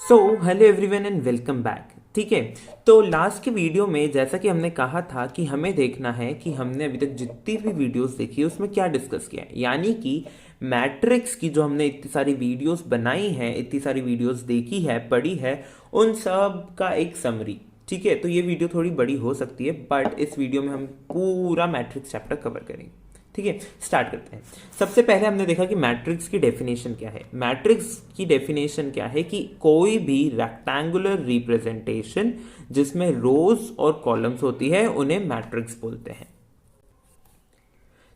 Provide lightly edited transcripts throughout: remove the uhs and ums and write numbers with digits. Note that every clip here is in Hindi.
So hello everyone and welcome back. ठीक है, तो लास्ट के वीडियो में जैसा कि हमने कहा था कि हमें देखना है कि हमने अभी तक जितनी भी वीडियोस देखी है उसमें क्या डिस्कस किया है, यानी कि मैट्रिक्स की जो हमने इतनी सारी वीडियोस बनाई हैं, इतनी सारी वीडियोस देखी है, पढ़ी है, उन सब का एक समरी। ठीक है, तो ये वीडियो थोड़ी बड़ी हो सकती है बट इस वीडियो में हम पूरा मैट्रिक्स चैप्टर कवर करेंगे। ठीक है, स्टार्ट करते हैं। सबसे पहले हमने देखा कि मैट्रिक्स की डेफिनेशन क्या है। मैट्रिक्स की डेफिनेशन क्या है कि कोई भी रेक्टेंगुलर रिप्रेजेंटेशन जिसमें रोज और कॉलम्स होती है उन्हें मैट्रिक्स बोलते हैं।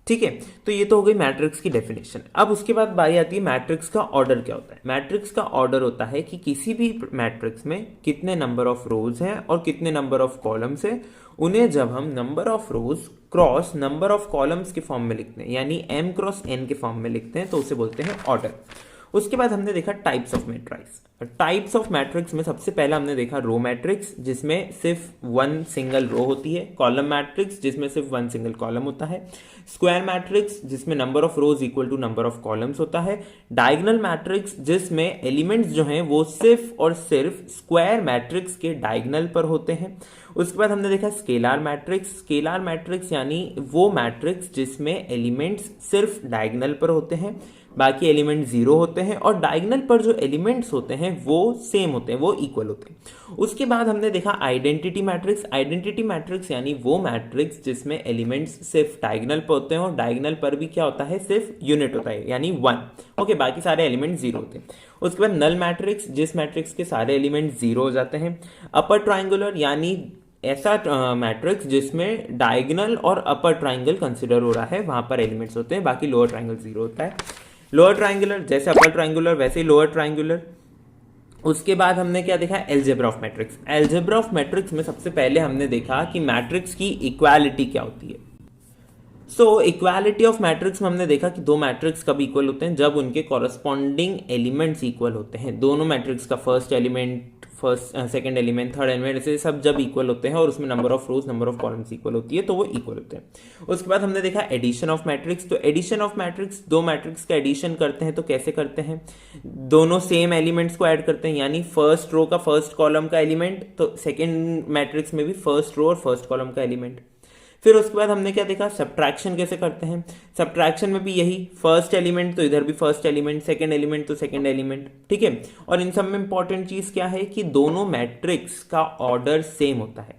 ठीक है, तो ये तो हो गई मैट्रिक्स की डेफिनेशन। अब उसके बाद बारी आती है मैट्रिक्स का ऑर्डर क्या होता है। मैट्रिक्स का ऑर्डर होता है कि किसी भी मैट्रिक्स में कितने नंबर ऑफ रोज हैं और कितने नंबर ऑफ कॉलम्स हैं, उन्हें जब हम number of rose cross number of columns के फॉर्म में लिखते हैं, यानी m क्रॉस n के फॉर्म में लिखते हैं, तो उसे बोलते हैं ऑर्डर। उसके बाद हमने देखा types of matrix. Types of matrix में सबसे पहला हमने देखा रो मैट्रिक्स जिसमें सिर्फ वन सिंगल रो होती है, कॉलम मैट्रिक्स जिसमें सिर्फ वन सिंगल कॉलम होता है, स्क्वायर मैट्रिक्स जिसमें number of rows equal to number of columns होता है, डायगोनल मैट्रिक्स जिसमें एलिमेंट्स जो हैं वो सिर्फ और सिर्फ स्क्वायर मैट्रिक्स के डायगोनल पर होते हैं। उसके बाद हमने देखा स्केलार मैट्रिक्स। स्केलार मैट्रिक्स यानी वो मैट्रिक्स जिसमें एलिमेंट्स सिर्फ डायगोनल पर होते हैं, बाकी एलिमेंट जीरो होते हैं और डायगोनल पर जो एलिमेंट्स होते हैं वो सेम होते हैं, वो इक्वल होते हैं। उसके बाद हमने देखा आइडेंटिटी मैट्रिक्स। आइडेंटिटी मैट्रिक्स यानी वो मैट्रिक्स जिसमें एलिमेंट्स सिर्फ डायगोनल पर होते हैं और डायगोनल पर भी क्या होता है, सिर्फ यूनिट होता है, यानी वन। ओके, बाकी सारे एलिमेंट जीरो होते हैं। उसके बाद नल मैट्रिक्स, जिस मैट्रिक्स के सारे एलिमेंट जीरो हो जाते हैं। अपर ट्राइंगुलर यानी ऐसा मैट्रिक्स जिसमें डायगोनल और अपर ट्राइंगल कंसिडर हो रहा है, वहां पर एलिमेंट्स होते हैं, बाकी लोअर ट्राइंगल जीरो होता है। लोअर ट्राइंगुलर जैसे अपर ट्राइंगुलर वैसे ही लोअर ट्राइंगुलर। उसके बाद हमने क्या देखा, algebra of matrix. Algebra of matrix में सबसे पहले हमने देखा कि मैट्रिक्स की इक्वालिटी क्या होती है। सो इक्वालिटी ऑफ मैट्रिक्स में हमने देखा कि दो मैट्रिक्स कब इक्वल होते हैं, जब उनके कॉरस्पॉन्डिंग एलिमेंट्स इक्वल होते हैं। दोनों मैट्रिक्स का first element, second element, third element, ऐसे सब जब इक्वल होते हैं और उसमें number of rose number of columns equal होती है तो वो इक्वल होते हैं। उसके बाद हमने देखा एडिशन ऑफ मैट्रिक्स। तो एडिशन ऑफ मैट्रिक्स, दो मैट्रिक्स का एडिशन करते हैं तो कैसे करते हैं, दोनों सेम एलिमेंट्स को ऐड करते हैं, यानी फर्स्ट रो का फर्स्ट कॉलम का एलिमेंट तो सेकेंड मैट्रिक्स में भी फर्स्ट रो और फर्स्ट कॉलम का एलिमेंट। फिर उसके बाद हमने क्या देखा, सब्ट्रैक्शन कैसे करते हैं। सब्ट्रैक्शन में भी यही, फर्स्ट एलिमेंट तो इधर भी फर्स्ट एलिमेंट, सेकंड एलिमेंट तो सेकंड एलिमेंट। ठीक है, और इन सब में इंपॉर्टेंट चीज क्या है कि दोनों मैट्रिक्स का ऑर्डर सेम होता है।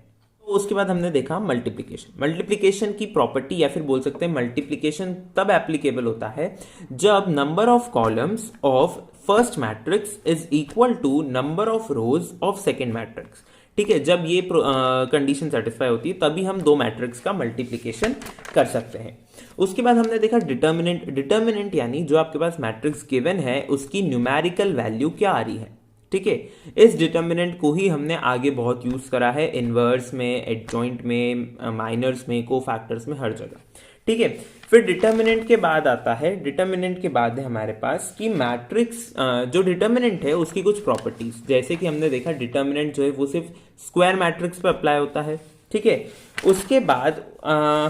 तो उसके बाद हमने देखा मल्टीप्लिकेशन। मल्टीप्लिकेशन की प्रॉपर्टी या फिर बोल सकते हैं मल्टीप्लिकेशन तब एप्लीकेबल होता है जब number of columns of first matrix is equal to number of rows of second matrix. ठीक है, जब ये कंडीशन सेटिस्फाई होती है तभी हम दो मैट्रिक्स का मल्टीप्लिकेशन कर सकते हैं। उसके बाद हमने देखा डिटर्मिनेंट। डिटर्मिनेंट यानी जो आपके पास मैट्रिक्स गिवन है उसकी न्यूमेरिकल वैल्यू क्या आ रही है। ठीक है, इस डिटर्मिनेंट को ही हमने आगे बहुत यूज करा है, इनवर्स में, एडजॉइंट में, माइनर्स में, कोफैक्टर्स में, हर जगह। ठीक है, फिर डिटर्मिनेंट के बाद आता है, डिटर्मिनेंट के बाद है हमारे पास कि मैट्रिक्स जो डिटर्मिनेंट है उसकी कुछ प्रॉपर्टीज, जैसे कि हमने देखा डिटर्मिनेंट जो है वो सिर्फ स्क्वायर मैट्रिक्स पे अप्लाई होता है। ठीक है, उसके बाद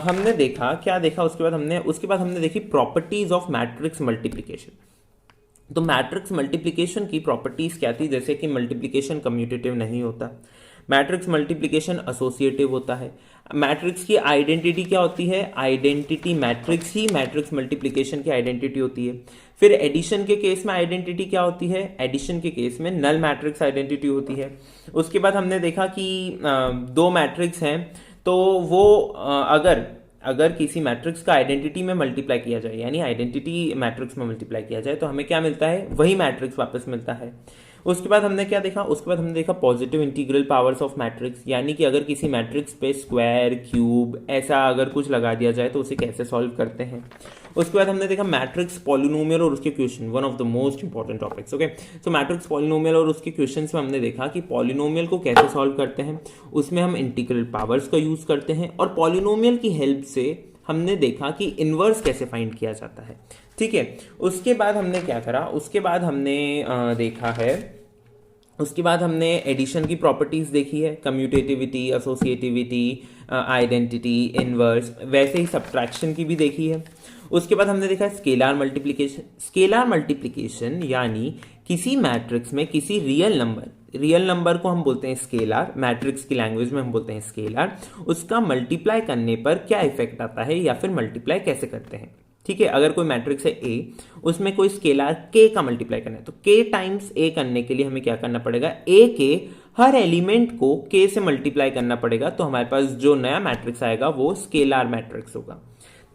हमने देखा, क्या देखा उसके बाद हमने देखी प्रॉपर्टीज ऑफ मैट्रिक्स मल्टीप्लिकेशन। तो मैट्रिक्स मल्टीप्लिकेशन की प्रॉपर्टीज क्या थी, जैसे कि मल्टीप्लिकेशन कम्यूटेटिव नहीं होता, मैट्रिक्स मल्टीप्लिकेशन एसोसिएटिव होता है। मैट्रिक्स की आइडेंटिटी क्या होती है, आइडेंटिटी मैट्रिक्स ही मैट्रिक्स मल्टीप्लिकेशन की आइडेंटिटी होती है। फिर एडिशन के केस में आइडेंटिटी क्या होती है, एडिशन के केस में नल मैट्रिक्स आइडेंटिटी होती है। उसके बाद हमने देखा कि दो मैट्रिक्स हैं तो वो अगर किसी मैट्रिक्स का आइडेंटिटी में मल्टीप्लाई किया जाए, यानी आइडेंटिटी मैट्रिक्स में मल्टीप्लाई किया जाए तो हमें क्या मिलता है, वही मैट्रिक्स वापस मिलता है। उसके बाद हमने क्या देखा, उसके बाद हमने देखा positive integral powers of matrix, यानी कि अगर किसी मैट्रिक्स पे स्क्वायर, क्यूब ऐसा अगर कुछ लगा दिया जाए तो उसे कैसे सॉल्व करते हैं। उसके बाद हमने देखा मैट्रिक्स पॉलिनोमियल और उसके question, one of the most important topics. Okay, so matrix polynomial और उसके क्वेश्चन में हमने देखा कि पॉलिनोमियल को कैसे सॉल्व करते हैं, उसमें हम इंटीग्रल पावर्स का यूज करते हैं और पॉलिनोमियल की हेल्प से हमने देखा कि इनवर्स कैसे फाइंड किया जाता है। ठीक है, उसके बाद हमने क्या करा, उसके बाद हमने देखा है, उसके बाद हमने एडिशन की प्रॉपर्टीज देखी है, कम्यूटेटिविटी, एसोसिएटिविटी, आइडेंटिटी, इनवर्स, वैसे ही सब्ट्रैक्शन की भी देखी है। उसके बाद हमने देखा स्केलार मल्टीप्लिकेशन। स्केलार मल्टीप्लिकेशन यानी किसी मैट्रिक्स में किसी रियल नंबर को हम बोलते हैं स्केलर, मैट्रिक्स की लैंग्वेज में हम बोलते हैं स्केलर, उसका मल्टीप्लाई करने पर क्या इफेक्ट आता है या फिर मल्टीप्लाई कैसे करते हैं। ठीक है, अगर कोई मैट्रिक्स है ए, उसमें कोई स्केलर के का मल्टीप्लाई करना है तो के टाइम्स ए करने के लिए हमें क्या करना पड़ेगा, ए के हर एलिमेंट को के से मल्टीप्लाई करना पड़ेगा, तो हमारे पास जो नया मैट्रिक्स आएगा वो स्केलर मैट्रिक्स होगा।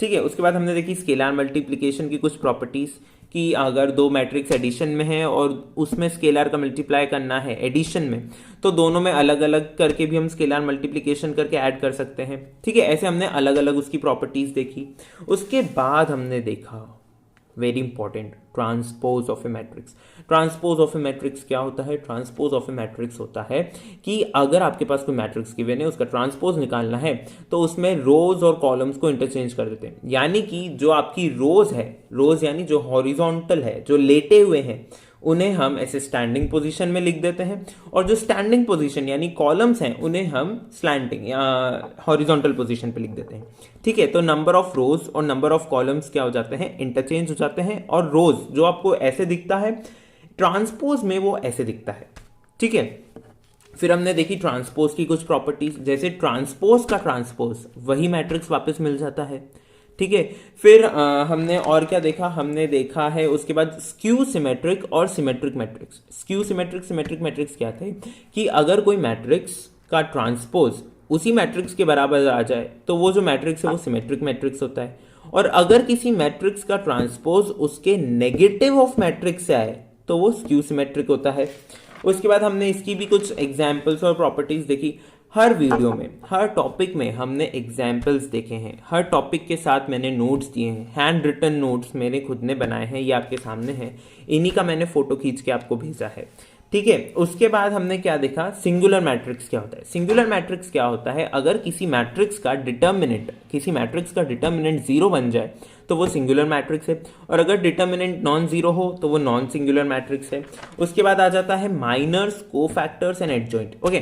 ठीक है, उसके बाद हमने देखी स्केलर मल्टीप्लिकेशन की कुछ प्रॉपर्टीज कि अगर दो मैट्रिक्स एडिशन में है और उसमें स्केलर का मल्टीप्लाई करना है एडिशन में, तो दोनों में अलग अलग करके भी हम स्केलर मल्टीप्लिकेशन करके ऐड कर सकते हैं। ठीक है, ऐसे हमने अलग अलग उसकी प्रॉपर्टीज देखी। उसके बाद हमने देखा very important transpose of A matrix. Transpose of A matrix क्या होता है, ट्रांसपोज ऑफ ए मैट्रिक्स होता है कि अगर आपके पास कोई मैट्रिक्स गिवन है, उसका ट्रांसपोज निकालना है तो उसमें रोज और कॉलम्स को इंटरचेंज कर देते हैं। यानी कि जो आपकी रोज है, रोज यानी जो हॉरिजॉन्टल है, जो लेटे हुए हैं, उन्हें हम ऐसे स्टैंडिंग पोजीशन में लिख देते हैं, और जो स्टैंडिंग पोजीशन यानी कॉलम्स हैं उन्हें हम स्लैंटिंग या हॉरिजॉन्टल पोजीशन पे लिख देते हैं। ठीक है, तो नंबर ऑफ रोज और नंबर ऑफ कॉलम्स क्या हो जाते हैं, इंटरचेंज हो जाते हैं, और रोज जो आपको ऐसे दिखता है ट्रांसपोज में वो ऐसे दिखता है। ठीक है, फिर हमने देखी ट्रांसपोज की कुछ प्रॉपर्टीज, जैसे ट्रांसपोज का ट्रांसपोज वही मैट्रिक्स वापस मिल जाता है। ठीक है, फिर हमने और क्या देखा, हमने देखा है उसके बाद स्क्यू सिमेट्रिक और symmetric matrix. Skew symmetric symmetric matrix क्या थे कि अगर कोई मैट्रिक्स का ट्रांसपोज उसी मैट्रिक्स के बराबर आ जाए तो वो जो मैट्रिक्स है वो सिमेट्रिक मैट्रिक्स होता है, और अगर किसी मैट्रिक्स का ट्रांसपोज उसके नेगेटिव ऑफ मैट्रिक्स से आए तो वो स्क्यू सिमेट्रिक होता है। उसके बाद हमने इसकी भी कुछ एग्जाम्पल्स और प्रॉपर्टीज देखी। हर वीडियो में, हर टॉपिक में हमने एग्जाम्पल्स देखे हैं, हर टॉपिक के साथ मैंने नोट्स दिए हैं, हैंड रिटन नोट्स मैंने खुद ने बनाए हैं, ये आपके सामने हैं, इन्हीं का मैंने फोटो खींच के आपको भेजा है। ठीक है, उसके बाद हमने क्या देखा, सिंगुलर मैट्रिक्स क्या होता है। सिंगुलर मैट्रिक्स क्या होता है, अगर किसी मैट्रिक्स का डिटर्मिनेंट जीरो बन जाए तो वो सिंगुलर मैट्रिक्स है, और अगर डिटर्मिनेंट नॉन जीरो हो तो वो नॉन सिंगुलर मैट्रिक्स है। उसके बाद आ जाता है minors, cofactors and adjoint. Okay,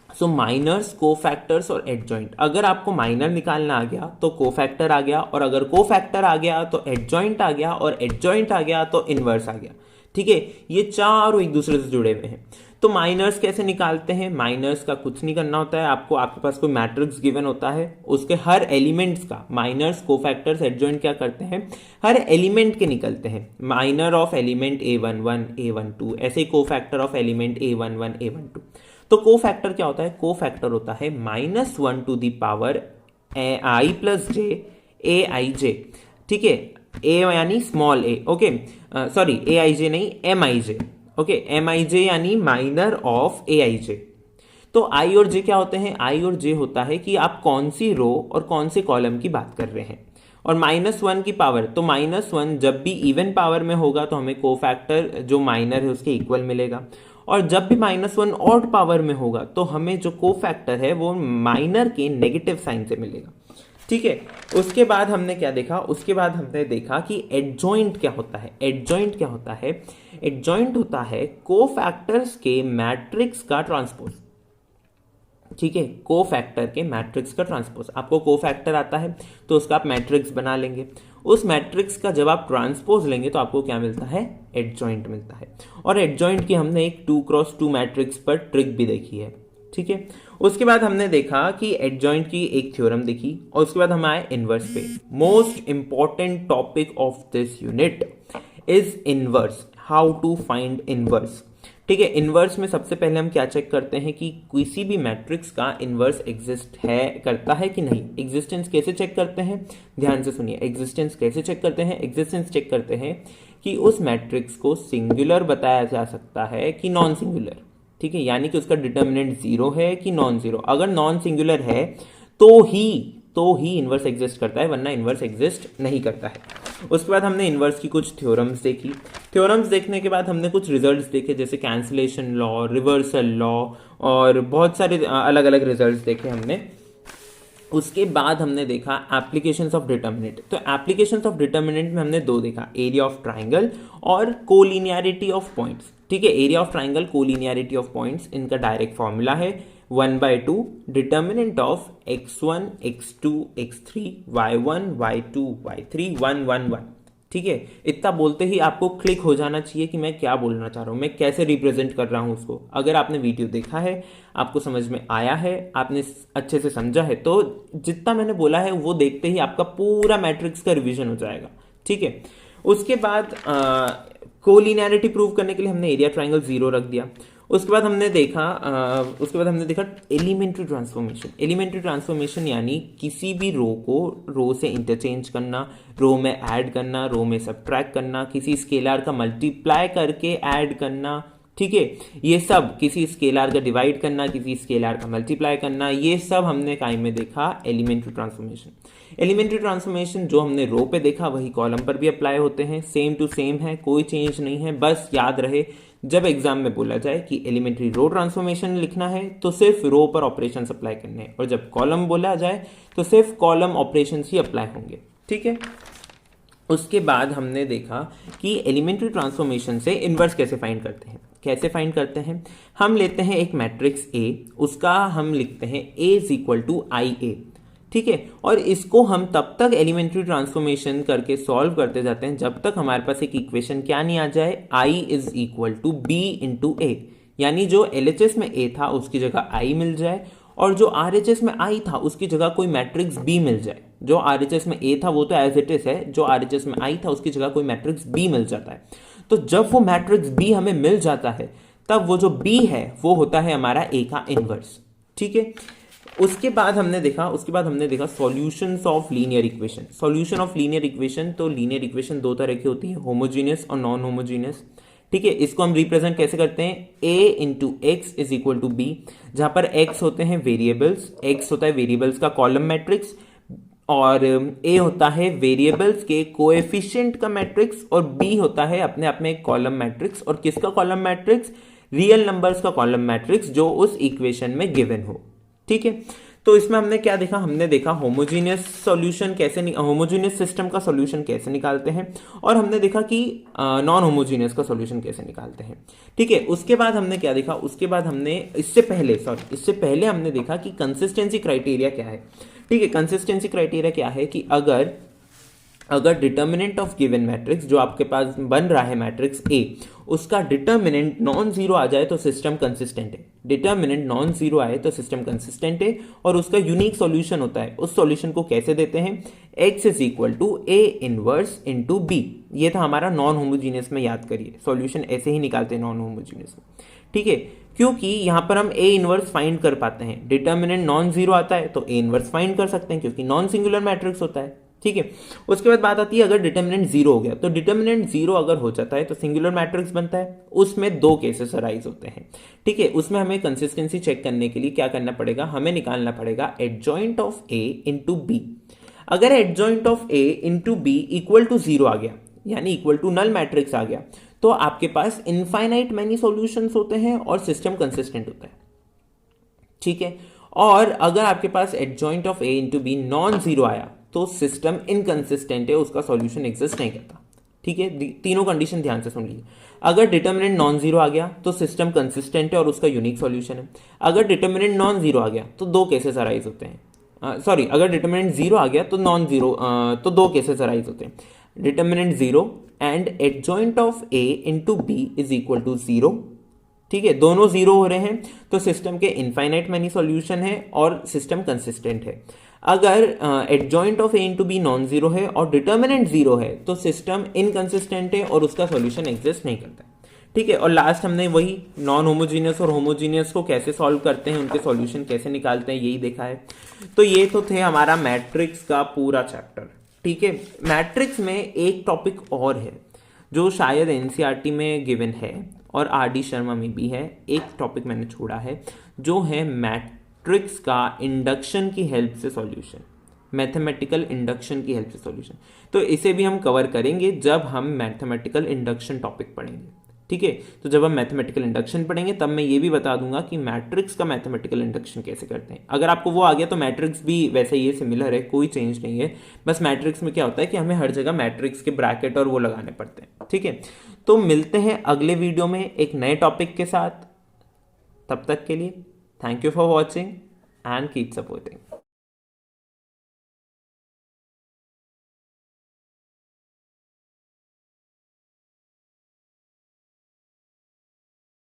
so minors, cofactors और एडजॉइंट। अगर आपको माइनर निकालना आ गया तो कोफैक्टर आ गया, और अगर कोफैक्टर आ गया तो एडजॉइंट आ गया, और एडजॉइंट आ गया तो इनवर्स आ गया। ठीक है, ये चारों एक दूसरे से जुड़े हुए हैं। तो माइनर्स कैसे निकालते हैं, माइनर्स का कुछ नहीं करना होता है आपको, आपके पास कोई मैट्रिक्स गिवन होता है, उसके हर एलिमेंट्स का माइनर्स, कोफैक्टर्स, एडजॉइंट क्या करते हैं, हर एलिमेंट के निकलते हैं। Minor of element A11 A12, ऐसे ही cofactor of element A11 A12। तो कोफैक्टर क्या होता है, कोफैक्टर होता है -1 to the power i plus J aij। ठीक है, ए यानी small A, okay, sorry aij नहीं mij, ओके, mij यानी माइनर ऑफ aij। तो i और j क्या होते हैं, i और j होता है कि आप कौन सी रो और कौन से कॉलम की बात कर रहे हैं। और -1 की पावर, तो -1 जब भी इवन पावर में होगा तो हमें कोफैक्टर जो माइनर है उसके इक्वल मिलेगा, और जब भी -1 ऑड पावर में होगा तो हमें जो कोफैक्टर है वो माइनर के नेगेटिव साइन से मिलेगा। ठीक है, उसके बाद हमने क्या देखा, उसके बाद हमने देखा कि एडजॉइंट क्या होता है। एडजॉइंट क्या होता है, एडजॉइंट होता है कोफैक्टर्स के मैट्रिक्स का ट्रांसपोज। ठीक है, कोफैक्टर के मैट्रिक्स का ट्रांसपोज। आपको कोफैक्टर आता है तो उसका आप मैट्रिक्स बना लेंगे, उस मैट्रिक्स का जब आप ट्रांसपोज लेंगे तो आपको क्या मिलता है, एडजॉइंट मिलता है। और एडजॉइंट की हमने एक 2x2 मैट्रिक्स पर ट्रिक भी देखी है। ठीक है, उसके बाद हमने देखा कि एडजॉइंट की एक थ्योरम देखी, और उसके बाद हम आए इनवर्स पे। Most important topic of this unit is inverse, how to find inverse. ठीक है, इनवर्स में सबसे पहले हम क्या चेक करते हैं कि किसी भी मैट्रिक्स का इनवर्स एग्जिस्ट है, करता है कि नहीं। एग्जिस्टेंस कैसे चेक करते हैं, ध्यान से सुनिए, एग्जिस्टेंस कैसे चेक करते हैं, एग्जिस्टेंस चेक करते हैं कि उस मैट्रिक्स को सिंगुलर बताया जा सकता है कि नॉन सिंगुलर। ठीक है, यानी कि उसका डिटर्मिनेंट जीरो है कि नॉन जीरो। अगर नॉन सिंगुलर है तो ही इनवर्स एग्जिस्ट करता है, वरना इनवर्स एग्जिस्ट नहीं करता है। उसके बाद हमने इनवर्स की कुछ थ्योरम्स देखी। थ्योरम्स देखने के बाद हमने कुछ रिजल्ट्स देखे, जैसे कैंसिलेशन लॉ, रिवर्सल लॉ, और बहुत सारे अलग अलग रिजल्ट्स देखे हमने। उसके बाद हमने देखा एप्लीकेशंस ऑफ डिटर्मिनेंट। तो एप्लीकेशंस ऑफ डिटर्मिनेंट में हमने दो देखा, एरिया ऑफ ट्राइंगल और कोलिनियरिटी ऑफ पॉइंट्स। ठीक है, area of triangle, collinearity of points, इनका डायरेक्ट फॉर्मूला है 1/2 determinant of x1 x2 x3 y1 y2 y3 1 1 1। ठीक है, इतना बोलते ही आपको क्लिक हो जाना चाहिए कि मैं क्या बोलना चाह रहा हूँ, मैं कैसे रिप्रेजेंट कर रहा हूँ उसको। अगर आपने वीडियो देखा है, आपको समझ में आया है, आपने अच्छे से समझा है, तो जितना मैंने बोला है वो देखते ही आपका पूरा मैट्रिक्स का रिवीजन हो जाएगा। ठीक है, उसके बाद कोलिनियरिटी प्रूव करने के लिए हमने एरिया ट्राइंगल 0 रख दिया। उसके बाद हमने देखा एलिमेंट्री ट्रांसफॉर्मेशन। एलिमेंट्री ट्रांसफॉर्मेशन यानी किसी भी रो को रो से इंटरचेंज करना, रो में ऐड करना, रो में सब्ट्रैक्ट करना, किसी स्केलर का मल्टीप्लाई करके ऐड करना। ठीक है, ये सब किसी स्केलर का डिवाइड करना, किसी स्केलर का मल्टीप्लाई करना, ये सब हमने काइम में देखा एलिमेंट्री ट्रांसफॉर्मेशन। एलिमेंट्री ट्रांसफॉर्मेशन जो हमने रो पे देखा वही कॉलम पर भी अप्लाई होते हैं, सेम टू सेम है, कोई चेंज नहीं है। बस याद रहे जब एग्जाम में बोला जाए कि एलिमेंट्री रो ट्रांसफॉर्मेशन लिखना है तो सिर्फ रो पर ऑपरेशन अप्लाई करने हैं, और जब कॉलम बोला जाए तो सिर्फ कॉलम ऑपरेशन ही अप्लाई होंगे। ठीक है, उसके बाद हमने देखा कि एलिमेंट्री ट्रांसफॉर्मेशन से इन्वर्स कैसे फाइंड करते हैं। कैसे फाइंड करते हैं, हम लेते हैं एक मैट्रिक्स ए, उसका हम लिखते हैं A इज इक्वल टू आई ए। ठीक है, और इसको हम तब तक एलिमेंट्री ट्रांसफॉर्मेशन करके सॉल्व करते जाते हैं जब तक हमारे पास एक इक्वेशन क्या नहीं आ जाए, I is equal to B into A, यानी जो LHS में A था उसकी जगह I मिल जाए, और जो RHS में I था उसकी जगह कोई मैट्रिक्स B मिल जाए। जो RHS में A था वो तो एज इट इज है, जो RHS में I था उसकी जगह कोई मैट्रिक्स B मिल जाता है। तो जब वो मैट्रिक्स B हमें मिल जाता है तब वो जो B है वो होता है हमारा A का इनवर्स। ठीक है, उसके बाद हमने देखा solutions of linear equation. Solution of linear equation, तो लीनियर इक्वेशन दो तरह की होती है, होमोजीनियस और नॉन होमोजीनियस। ठीक है, इसको हम रिप्रेजेंट कैसे करते हैं, a into X is equal to B, जहां पर x होते हैं वेरिएबल्स, x होता है वेरिएबल्स का कॉलम मैट्रिक्स, और a होता है वेरिएबल्स के कोएफिशिएंट का मैट्रिक्स, और b होता है अपने आप में एक कॉलम मैट्रिक्स। और किसका कॉलम मैट्रिक्स, रियल नंबर्स का कॉलम मैट्रिक्स जो उस इक्वेशन में गिवन हो। ठीक है, तो इसमें हमने क्या देखा, हमने देखा होमोजीनियस सॉल्यूशन कैसे, होमोजीनियस सिस्टम का सॉल्यूशन कैसे निकालते हैं, और हमने देखा कि नॉन होमोजीनियस का सॉल्यूशन कैसे निकालते हैं। ठीक है, उसके बाद हमने क्या देखा, उसके बाद हमने इससे पहले हमने देखा कि कंसिस्टेंसी क्राइटेरिया क्या है। ठीक है, कंसिस्टेंसी क्राइटेरिया क्या है कि अगर डिटर्मिनेंट ऑफ गिवन मैट्रिक्स जो आपके पास बन रहा है मैट्रिक्स A, उसका डिटर्मिनेंट नॉन जीरो आ जाए तो सिस्टम कंसिस्टेंट है। डिटर्मिनेंट नॉन जीरो आए तो सिस्टम कंसिस्टेंट है, और उसका यूनिक सॉल्यूशन होता है। उस सॉल्यूशन को कैसे देते हैं, x is equal to A inverse into B. ये था हमारा नॉन होमोजीनियस में, याद करिए सॉल्यूशन ऐसे ही निकालते हैं नॉन होमोजीनियस में। ठीक है, क्योंकि यहां पर हम A इनवर्स फाइंड कर पाते हैं, डिटर्मिनेंट नॉन जीरो आता है तो A इनवर्स फाइंड कर सकते हैं क्योंकि नॉन सिंगुलर मैट्रिक्स होता है। ठीक है, उसके बाद बात आती है अगर डिटर्मिनेंट जीरो हो गया, तो डिटर्मिनेंट जीरो अगर हो जाता है तो सिंगुलर मैट्रिक्स बनता है। उसमें दो केसेस अराइज होते हैं। ठीक है, उसमें हमें कंसिस्टेंसी चेक करने के लिए क्या करना पड़ेगा, हमें निकालना पड़ेगा adjoint of A into B. अगर adjoint of A into B equal to zero आ गया, यानी इक्वल टू नल मैट्रिक्स आ गया, तो आपके पास इनफाइनाइट मैनी सॉल्यूशंस होते हैं और सिस्टम कंसिस्टेंट होता है। ठीक है, और अगर आपके पास adjoint of A into B non zero आया तो सिस्टम इनकंसिस्टेंट है, उसका सॉल्यूशन एग्जिस्ट नहीं करता। ठीक है, तीनों कंडीशन ध्यान से सुन लीजिए। अगर डिटर्मिनेंट नॉन जीरो आ गया तो सिस्टम कंसिस्टेंट है और उसका यूनिक सॉल्यूशन है। अगर डिटर्मिनेंट नॉन जीरो आ गया तो दो केसेस अराइज होते हैं, अगर डिटर्मिनेंट जीरो आ गया तो नॉन जीरो, तो दो केसेस अराइज होते हैं, determinant zero and adjoint of A into B is equal to zero. ठीक है, दोनों जीरो हो रहे हैं तो सिस्टम के इनफाइनाइट मैनी सॉल्यूशन है और सिस्टम कंसिस्टेंट है। अगर adjoint of A into B non zero है और डिटर्मिनेंट जीरो है तो सिस्टम इनकंसिस्टेंट है और उसका सॉल्यूशन एग्जिस्ट नहीं करता। ठीक है, और लास्ट हमने वही नॉन होमोजीनियस और होमोजीनियस को कैसे सॉल्व करते हैं, उनके सॉल्यूशन कैसे निकालते हैं, यही देखा है। तो ये तो थे हमारा मैट्रिक्स का पूरा चैप्टर। ठीक है, मैट्रिक्स में एक टॉपिक और है जो शायद NCERT में गिवन है और RD शर्मा में भी है। एक टॉपिक मैंने छोड़ा है जो है मैट्रिक्स का इंडक्शन की हेल्प से सॉल्यूशन, मैथमेटिकल इंडक्शन की हेल्प से सॉल्यूशन। तो इसे भी हम कवर करेंगे जब हम मैथमेटिकल इंडक्शन टॉपिक पढ़ेंगे। ठीक है, तो जब हम मैथमेटिकल इंडक्शन पढ़ेंगे तब मैं ये भी बता दूंगा कि मैट्रिक्स का मैथमेटिकल इंडक्शन कैसे करते हैं। अगर आपको वो आ गया तो मैट्रिक्स भी वैसे ही सिमिलर है, कोई चेंज नहीं है। बस मैट्रिक्स में क्या होता है कि हमें हर जगह मैट्रिक्स के ब्रैकेट और वो लगाने पड़ते हैं। ठीक है, तो मिलते हैं अगले वीडियो में एक नए टॉपिक के साथ। तब तक के लिए thank you for watching and keep supporting.